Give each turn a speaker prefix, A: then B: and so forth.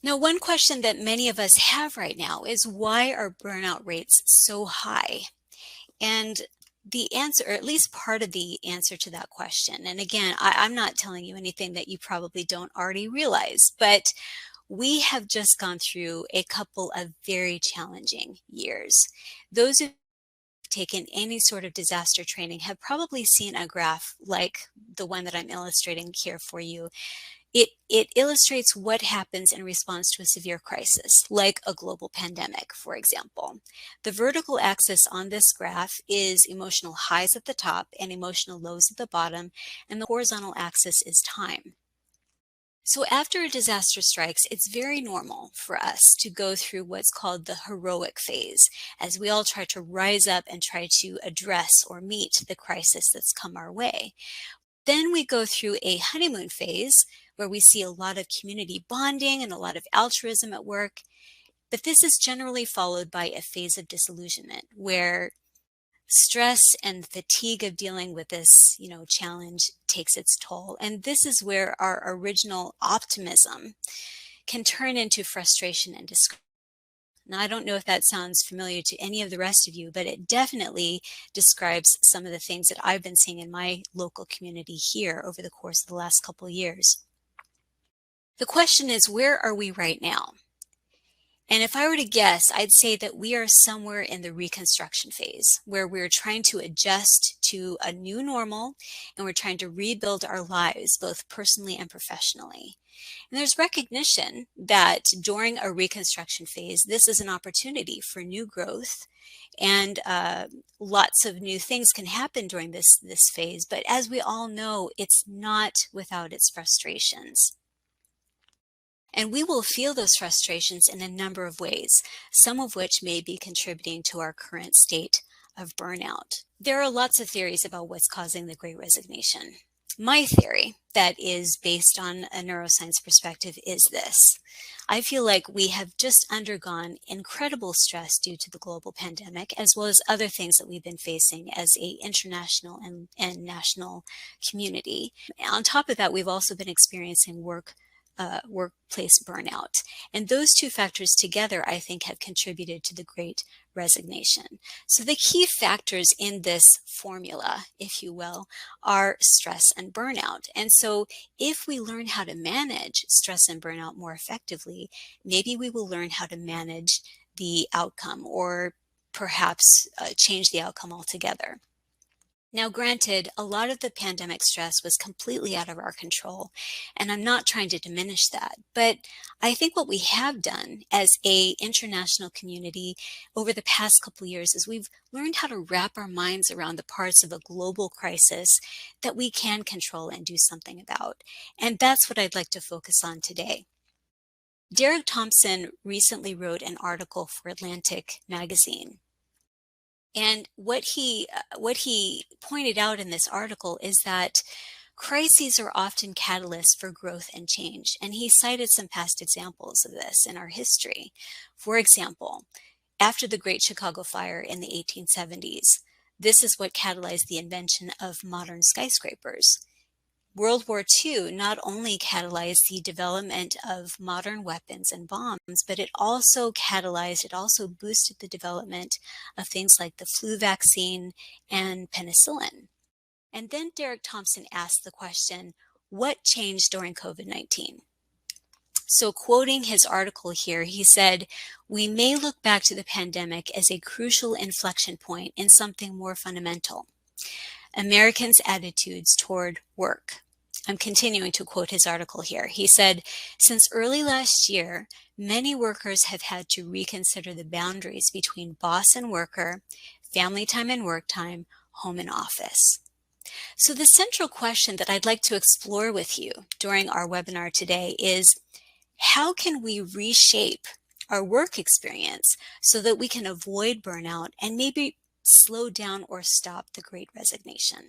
A: Now, one question that many of us have right now is why are burnout rates so high? And the answer, or at least part of the answer to that question, and again, I'm not telling you anything that you probably don't already realize, but we have just gone through a couple of very challenging years. Those who've taken any sort of disaster training have probably seen a graph like the one that I'm illustrating here for you. It illustrates what happens in response to a severe crisis, like a global pandemic, for example. The vertical axis on this graph is emotional highs at the top and emotional lows at the bottom, and the horizontal axis is time. So after a disaster strikes, it's very normal for us to go through what's called the heroic phase, as we all try to rise up and try to address or meet the crisis that's come our way. Then we go through a honeymoon phase where we see a lot of community bonding and a lot of altruism at work. But this is generally followed by a phase of disillusionment where stress and fatigue of dealing with this, challenge takes its toll. And this is where our original optimism can turn into frustration and discouragement. Now, I don't know if that sounds familiar to any of the rest of you, but it definitely describes some of the things that I've been seeing in my local community here over the course of the last couple of years. The question is, where are we right now? And if I were to guess, I'd say that we are somewhere in the reconstruction phase where we're trying to adjust to a new normal and we're trying to rebuild our lives, both personally and professionally. And there's recognition that during a reconstruction phase, this is an opportunity for new growth and lots of new things can happen during this phase. But as we all know, it's not without its frustrations. And we will feel those frustrations in a number of ways, some of which may be contributing to our current state of burnout. There are lots of theories about what's causing the Great Resignation. My theory, that is based on a neuroscience perspective, is this. I feel like we have just undergone incredible stress due to the global pandemic, as well as other things that we've been facing as an international and national community. On top of that, we've also been experiencing workplace burnout. And those two factors together, I think, have contributed to the Great Resignation. So the key factors in this formula, if you will, are stress and burnout. And so if we learn how to manage stress and burnout more effectively, maybe we will learn how to manage the outcome or perhaps change the outcome altogether. Now, granted, a lot of the pandemic stress was completely out of our control, and I'm not trying to diminish that. But I think what we have done as a international community over the past couple of years is we've learned how to wrap our minds around the parts of a global crisis that we can control and do something about. And that's what I'd like to focus on today. Derek Thompson recently wrote an article for Atlantic magazine. And what he pointed out in this article is that crises are often catalysts for growth and change. And he cited some past examples of this in our history. For example, after the Great Chicago Fire in the 1870s, this is what catalyzed the invention of modern skyscrapers. World War II not only catalyzed the development of modern weapons and bombs, but it also boosted the development of things like the flu vaccine and penicillin. And then Derek Thompson asked the question, what changed during COVID-19? So quoting his article here, he said, "We may look back to the pandemic as a crucial inflection point in something more fundamental: Americans' attitudes toward work." I'm continuing to quote his article here. He said, "Since early last year, many workers have had to reconsider the boundaries between boss and worker, family time and work time, home and office." So the central question that I'd like to explore with you during our webinar today is, how can we reshape our work experience so that we can avoid burnout and maybe slow down or stop the Great Resignation?